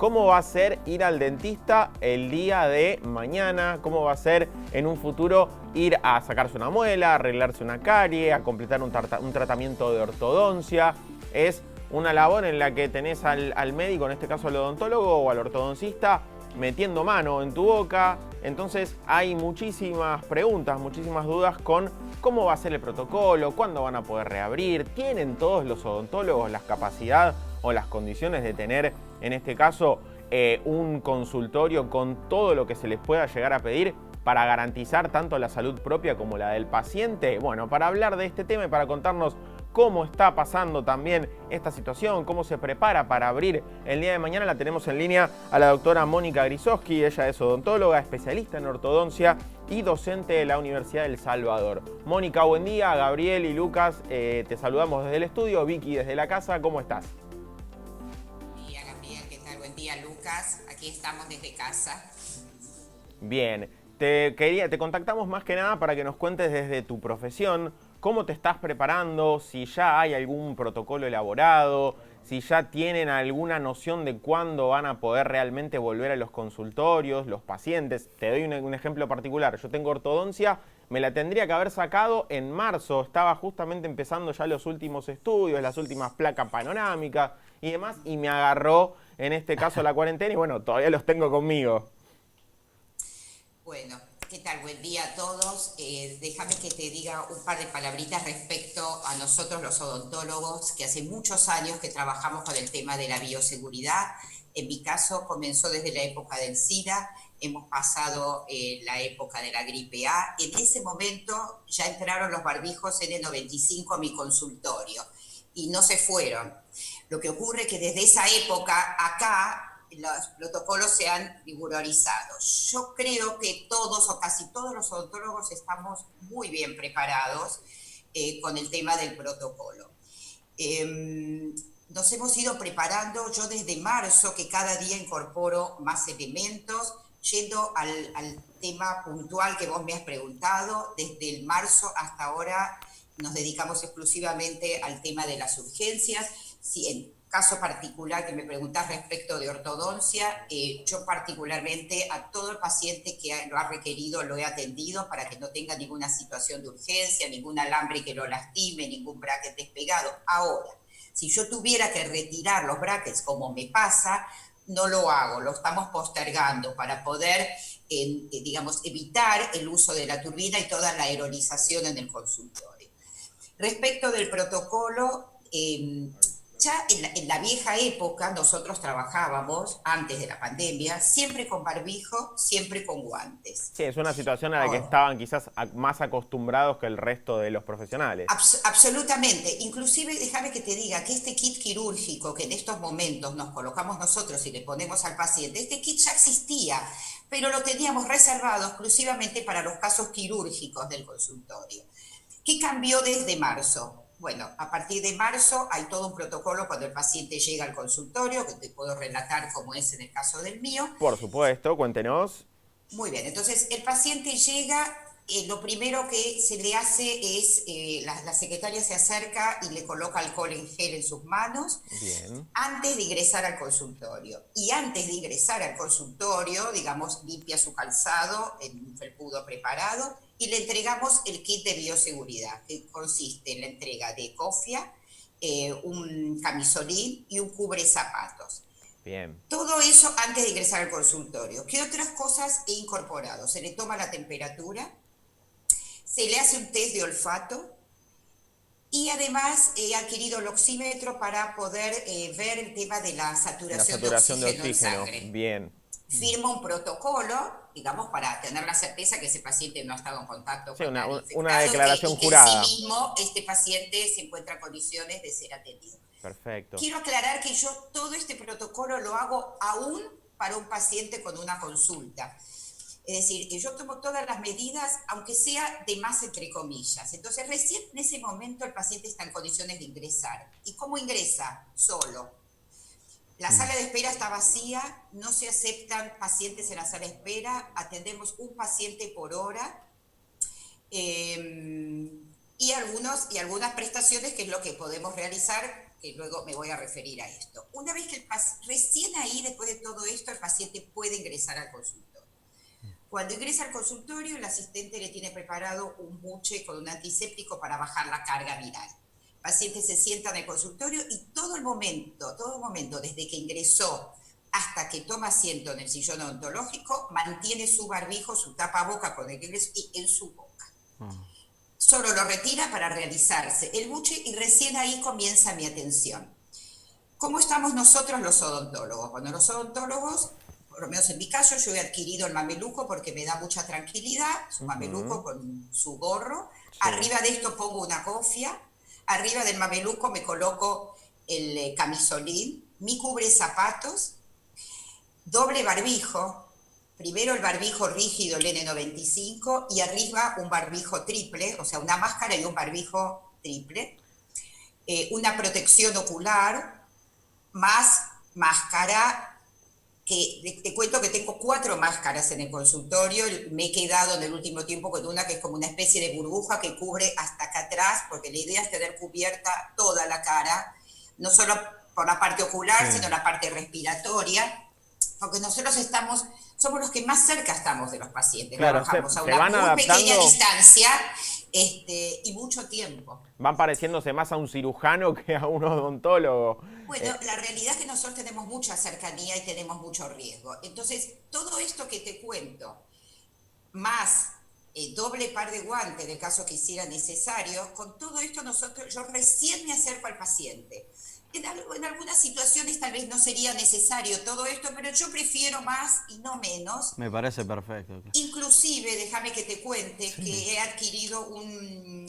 cómo va a ser ir al dentista el día de mañana, cómo va a ser en un futuro ir a sacarse una muela, a arreglarse una carie, a completar un tratamiento de ortodoncia. Es una labor en la que tenés al médico, en este caso al odontólogo o al ortodoncista, metiendo mano en tu boca. Entonces hay muchísimas preguntas, muchísimas dudas con cómo va a ser el protocolo, cuándo van a poder reabrir, tienen todos los odontólogos la capacidad o las condiciones de tener, en este caso, un consultorio con todo lo que se les pueda llegar a pedir para garantizar tanto la salud propia como la del paciente. Bueno, para hablar de este tema y para contarnos cómo está pasando también esta situación, cómo se prepara para abrir el día de mañana, la tenemos en línea a la doctora Mónica Grisoski. Ella es odontóloga, especialista en ortodoncia y docente de la Universidad del Salvador. Mónica, buen día. Gabriel y Lucas, te saludamos desde el estudio. Vicky desde la casa, ¿cómo estás? Buen día, Gabriel. ¿Qué tal? Buen día, Lucas. Aquí estamos desde casa. Bien, te contactamos más que nada para que nos cuentes desde tu profesión cómo te estás preparando, si ya hay algún protocolo elaborado, si ya tienen alguna noción de cuándo van a poder realmente volver a los consultorios, los pacientes. Te doy un ejemplo particular. Yo tengo ortodoncia, me la tendría que haber sacado en marzo. Estaba justamente empezando ya los últimos estudios, las últimas placas panorámicas y demás, y me agarró, en este caso, la cuarentena y bueno, todavía los tengo conmigo. Bueno, ¿qué tal? Buen día a todos. Déjame que te diga un par de palabritas respecto a nosotros los odontólogos, que hace muchos años que trabajamos con el tema de la bioseguridad. En mi caso comenzó desde la época del SIDA, hemos pasado la época de la gripe A. En ese momento ya entraron los barbijos N95 a mi consultorio y no se fueron. Lo que ocurre es que desde esa época acá los protocolos se han rigurorizado. Yo creo que todos o casi todos los odontólogos estamos muy bien preparados con el tema del protocolo. Nos hemos ido preparando, yo desde marzo, que cada día incorporo más elementos, yendo al tema puntual que vos me has preguntado, desde el marzo hasta ahora nos dedicamos exclusivamente al tema de las urgencias. Si en caso particular que me preguntás respecto de ortodoncia, yo particularmente a todo el paciente que lo ha requerido lo he atendido para que no tenga ninguna situación de urgencia, ningún alambre que lo lastime, ningún bracket despegado. Ahora, si yo tuviera que retirar los brackets como me pasa, no lo hago, lo estamos postergando para poder, digamos, evitar el uso de la turbina y toda la aerolización en el consultorio. Respecto del protocolo, ya en la vieja época nosotros trabajábamos, antes de la pandemia, siempre con barbijo, siempre con guantes. Sí, es una situación a la que Ahora, estaban quizás más acostumbrados que el resto de los profesionales. absolutamente. Inclusive, déjame que te diga que este kit quirúrgico que en estos momentos nos colocamos nosotros y le ponemos al paciente, este kit ya existía, pero lo teníamos reservado exclusivamente para los casos quirúrgicos del consultorio. ¿Qué cambió desde marzo? Bueno, a partir de marzo hay todo un protocolo cuando el paciente llega al consultorio, que te puedo relatar como es en el caso del mío. Por supuesto, cuéntenos. Muy bien, entonces el paciente llega, lo primero que se le hace es, la secretaria se acerca y le coloca alcohol en gel en sus manos Bien. antes de ingresar al consultorio. Y antes de ingresar al consultorio, digamos, limpia su calzado en un felpudo preparado y le entregamos el kit de bioseguridad, que consiste en la entrega de cofia, un camisolín y un cubre zapatos. Bien. Todo eso antes de ingresar al consultorio. ¿Qué otras cosas he incorporado? Se le toma la temperatura, se le hace un test de olfato y además he adquirido el oxímetro para poder ver el tema de la La saturación de saturación de oxígeno en oxígeno. sangre. Bien. Firma un protocolo, digamos, para tener la certeza que ese paciente no ha estado en contacto Sí, con nadie una infectado declaración y que en sí jurada. mismo este paciente se encuentra en condiciones de ser atendido. Perfecto. Quiero aclarar que yo todo este protocolo lo hago aún para un paciente con una consulta. Es decir, que yo tomo todas las medidas, aunque sea de más entre comillas. Entonces, recién en ese momento el paciente está en condiciones de ingresar. ¿Y cómo ingresa? Solo. La sala de espera está vacía, no se aceptan pacientes en la sala de espera, atendemos un paciente por hora. Y algunas prestaciones, que es lo que podemos realizar que luego me voy a referir a esto. Una vez que recién ahí, después de todo esto, el paciente puede ingresar al consultorio. Cuando ingresa al consultorio, el asistente le tiene preparado un buche con un antiséptico para bajar la carga viral. El paciente se sienta en el consultorio y todo el momento, desde que ingresó hasta que toma asiento en el sillón odontológico, mantiene su barbijo, su tapaboca con el que ingresó y en su boca. Solo lo retira para realizarse el buche y recién ahí comienza mi atención. ¿Cómo estamos nosotros los odontólogos? Bueno, los odontólogos, por lo menos en mi caso, yo he adquirido el mameluco porque me da mucha tranquilidad, su mameluco con su gorro. Sí. Arriba de esto pongo una cofia, arriba del mameluco me coloco el camisolín, mi cubre zapatos, doble barbijo, primero el barbijo rígido, el N95, y arriba un barbijo triple, o sea, una máscara y un barbijo triple, una protección ocular, más máscara, que te cuento que tengo 4 máscaras en el consultorio, me he quedado en el último tiempo con una que es como una especie de burbuja que cubre hasta acá atrás, porque la idea es tener cubierta toda la cara, no solo por la parte ocular, sí, sino la parte respiratoria, porque nosotros somos los que más cerca estamos de los pacientes, claro, trabajamos a una muy pequeña distancia y mucho tiempo. Van pareciéndose más a un cirujano que a un odontólogo. Bueno, la realidad es que nosotros tenemos mucha cercanía y tenemos mucho riesgo. Entonces, todo esto que te cuento, más doble par de guantes en el caso que hiciera necesario, con todo esto yo recién me acerco al paciente. En algunas situaciones tal vez no sería necesario todo esto, pero yo prefiero más y no menos. Me parece perfecto. Inclusive, déjame que te cuente, sí, que he adquirido un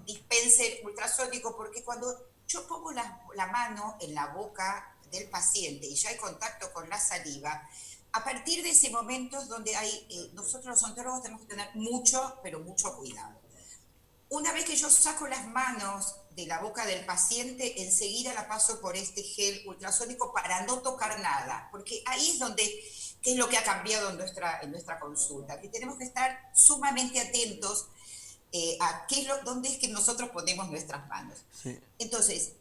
dispenser ultrasónico, porque cuando yo pongo la mano en la boca del paciente y ya hay contacto con la saliva, a partir de ese momento es donde nosotros los odontólogos tenemos que tener mucho, pero mucho cuidado. Una vez que yo saco las manos de la boca del paciente, enseguida la paso por este gel ultrasónico para no tocar nada, porque ahí es qué es lo que ha cambiado en nuestra consulta, que tenemos que estar sumamente atentos a dónde es que nosotros ponemos nuestras manos. Sí. Entonces,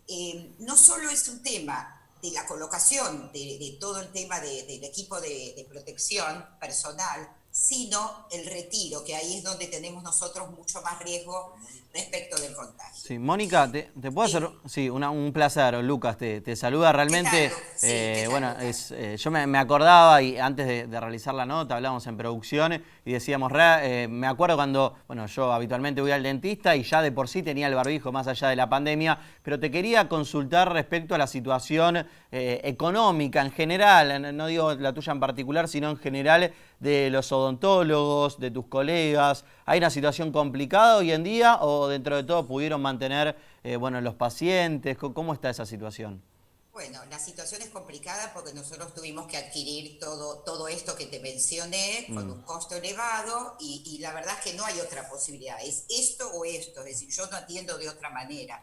no solo es un tema de la colocación de todo el tema del equipo de protección personal, sino el retiro, que ahí es donde tenemos nosotros mucho más riesgo respecto del contagio. Sí, Mónica, ¿te puedo hacer? Sí, un placer. Lucas te saluda realmente. Sí, bueno, yo me acordaba, y antes de realizar la nota hablábamos en producción y decíamos, me acuerdo cuando, bueno, yo habitualmente voy al dentista y ya de por sí tenía el barbijo más allá de la pandemia, pero te quería consultar respecto a la situación económica en general, no digo la tuya en particular, sino en general de los odontólogos, de tus colegas. ¿Hay una situación complicada hoy en día o dentro de todo pudieron mantener los pacientes? ¿Cómo está esa situación? Bueno, la situación es complicada porque nosotros tuvimos que adquirir todo esto que te mencioné con un costo elevado y la verdad es que no hay otra posibilidad. Es esto o esto, es decir, yo no atiendo de otra manera.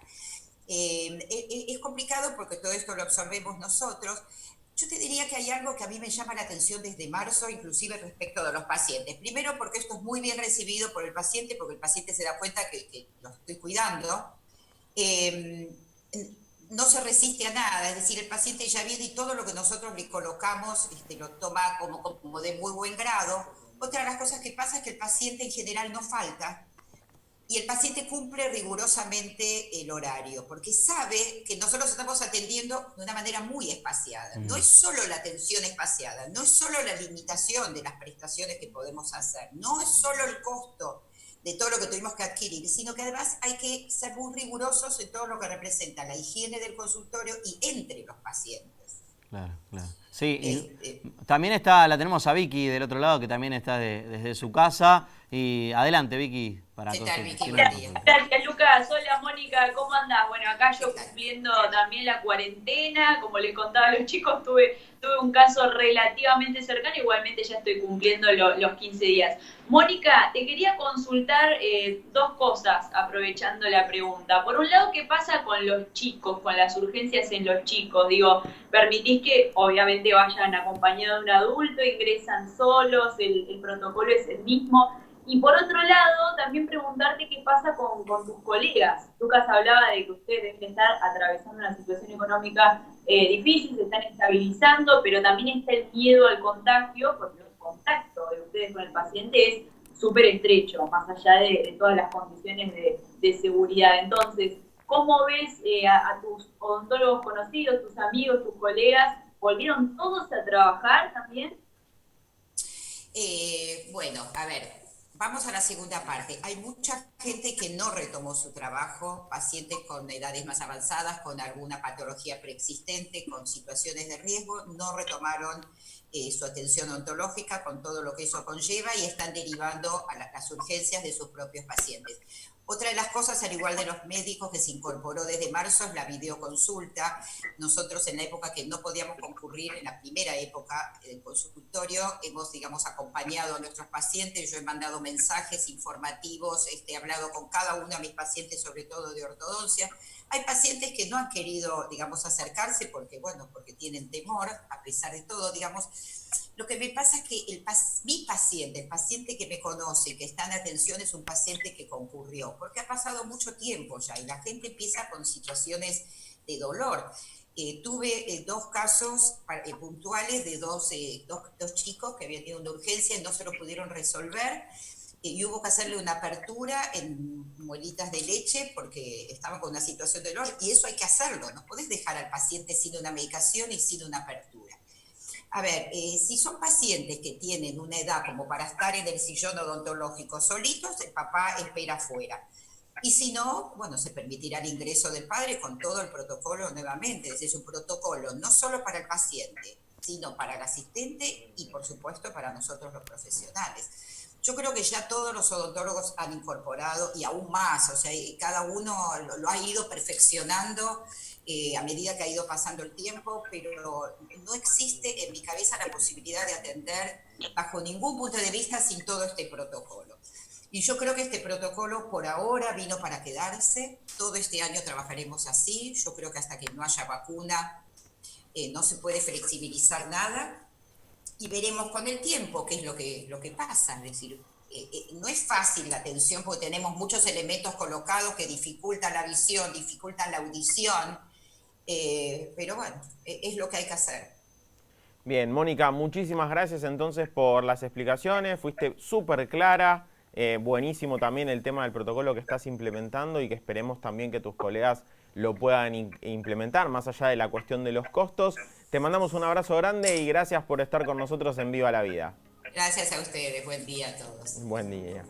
Es complicado porque todo esto lo absorbemos nosotros. Yo te diría que hay algo que a mí me llama la atención desde marzo, inclusive respecto de los pacientes. Primero, porque esto es muy bien recibido por el paciente, porque el paciente se da cuenta que lo estoy cuidando. No se resiste a nada, es decir, el paciente ya viene y todo lo que nosotros le colocamos lo toma como de muy buen grado. Otra de las cosas que pasa es que el paciente en general no falta, y el paciente cumple rigurosamente el horario, porque sabe que nosotros estamos atendiendo de una manera muy espaciada. No es solo la atención espaciada, no es solo la limitación de las prestaciones que podemos hacer, no es solo el costo de todo lo que tuvimos que adquirir, sino que además hay que ser muy rigurosos en todo lo que representa la higiene del consultorio y entre los pacientes. Claro, claro. Sí, también la tenemos a Vicky del otro lado, que también está desde su casa. Y adelante, Vicky. ¿Qué tal, Vicky? Gracias, Lucas. Hola, Mónica, ¿cómo andás? Bueno, acá yo cumpliendo también la cuarentena, como les contaba a los chicos, tuve un caso relativamente cercano, igualmente ya estoy cumpliendo los 15 días. Mónica, te quería consultar 2 cosas, aprovechando la pregunta. Por un lado, ¿qué pasa con los chicos, con las urgencias en los chicos? Digo, permitís que obviamente vayan acompañados de un adulto, ingresan solos, el protocolo es el mismo. Y por otro lado, también preguntarte qué pasa con tus colegas. Lucas hablaba de que ustedes deben estar atravesando una situación económica difícil, se están estabilizando, pero también está el miedo al contagio, porque el contacto de ustedes con el paciente es súper estrecho, más allá de todas las condiciones de seguridad. Entonces, ¿cómo ves a tus odontólogos conocidos, tus amigos, tus colegas? ¿Volvieron todos a trabajar también? Bueno, a ver, vamos a la segunda parte. Hay mucha gente que no retomó su trabajo, pacientes con edades más avanzadas, con alguna patología preexistente, con situaciones de riesgo, no retomaron su atención odontológica con todo lo que eso conlleva y están derivando a las urgencias de sus propios pacientes. Otra de las cosas, al igual de los médicos, que se incorporó desde marzo es la videoconsulta. Nosotros en la época que no podíamos concurrir, en la primera época del consultorio, hemos, digamos, acompañado a nuestros pacientes. Yo he mandado mensajes informativos, he hablado con cada uno de mis pacientes, sobre todo de ortodoncia. Hay pacientes que no han querido, digamos, acercarse porque, bueno, porque tienen temor, a pesar de todo, digamos. Lo que me pasa es que mi paciente, el paciente que me conoce, que está en atención, es un paciente que concurrió, porque ha pasado mucho tiempo ya y la gente empieza con situaciones de dolor. Tuve dos casos puntuales de dos chicos que habían tenido una urgencia y no se lo pudieron resolver. Y hubo que hacerle una apertura en muelitas de leche porque estaba con una situación de dolor, y eso hay que hacerlo, no podés dejar al paciente sin una medicación y sin una apertura. A ver, si son pacientes que tienen una edad como para estar en el sillón odontológico solitos, el papá espera afuera. Y si no, bueno, se permitirá el ingreso del padre con todo el protocolo nuevamente. Es un protocolo no solo para el paciente, sino para el asistente y, por supuesto, para nosotros los profesionales. Yo creo que ya todos los odontólogos han incorporado, y aún más, o sea, cada uno lo ha ido perfeccionando a medida que ha ido pasando el tiempo, pero no existe en mi cabeza la posibilidad de atender bajo ningún punto de vista sin todo este protocolo. Y yo creo que este protocolo por ahora vino para quedarse. Todo este año trabajaremos así. Yo creo que hasta que no haya vacuna no se puede flexibilizar nada. Y veremos con el tiempo qué es lo que pasa. Es decir, no es fácil la atención porque tenemos muchos elementos colocados que dificultan la visión, dificultan la audición, pero bueno, es lo que hay que hacer. Bien, Mónica, muchísimas gracias entonces por las explicaciones, fuiste súper clara, buenísimo también el tema del protocolo que estás implementando y que esperemos también que tus colegas lo puedan implementar, más allá de la cuestión de los costos. Te mandamos un abrazo grande y gracias por estar con nosotros en Viva la Vida. Gracias a ustedes, buen día a todos. Buen día.